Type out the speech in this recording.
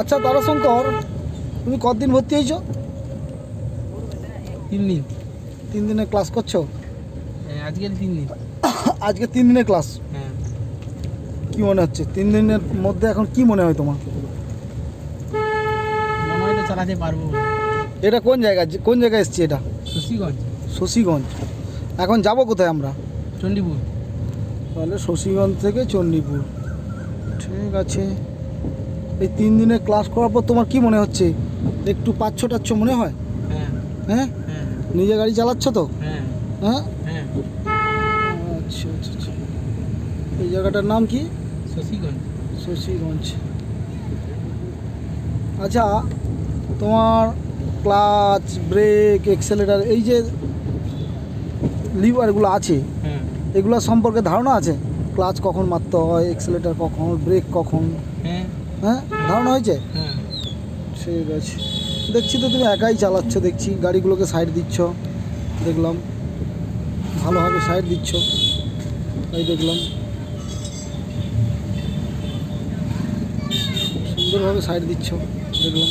আচ্ছা তারাশঙ্কর, তুমি কতদিন ভর্তি হয়েছো? 3 দিন। 3 দিনের ক্লাস করছো? হ্যাঁ, আজকের 3 দিন। আজকে 3 দিনের ক্লাস। হ্যাঁ। কি মনে হচ্ছে 3 দিনের মধ্যে এখন কি মনে হয় তোমার? মনে হয় তো চালাতে পারবো। এটা কোন জায়গায় এসছি এটা? শশীগঞ্জ। শশীগঞ্জ। এখন যাব কোথায় আমরা? চণ্ডীপুর। তাহলে শশীগঞ্জ থেকে চণ্ডীপুর। ঠিক আছে। এই 3 দিনের ক্লাস করার পর তোমার কি মনে হচ্ছে? একটু পাচ্ছ মনে হয়? হ্যাঁ। হ্যাঁ, হ্যাঁ। নিজে গাড়ি চালাচ্ছ তো? হ্যাঁ। হ্যাঁ। হ্যাঁ। আচ্ছা আচ্ছা আচ্ছা। এই জায়গাটার নাম কি? শশীগঞ্জ। শশীগঞ্জ। আচ্ছা, তোমার ক্লাচ, ব্রেক, এক্সেলেটার, এই যে লিভারগুলো আছে, হ্যাঁ। এগুলো সম্পর্কে ধারণা আছে? ক্লাচ কখন মারতে হয়, এক্সেলেটার কখন, ব্রেক কখন? হ্যাঁ। হ্যাঁ, ধারণা হয়েছে? হ্যাঁ। ঠিক আছে। দেখছি তো তুমি একাই চালাচ্ছ, দেখছি গাড়িগুলোকে সাইড দিচ্ছ, দেখলাম ভালোভাবে সাইড দিচ্ছ, তাই দেখলাম সুন্দরভাবে সাইড দিচ্ছ, দেখলাম।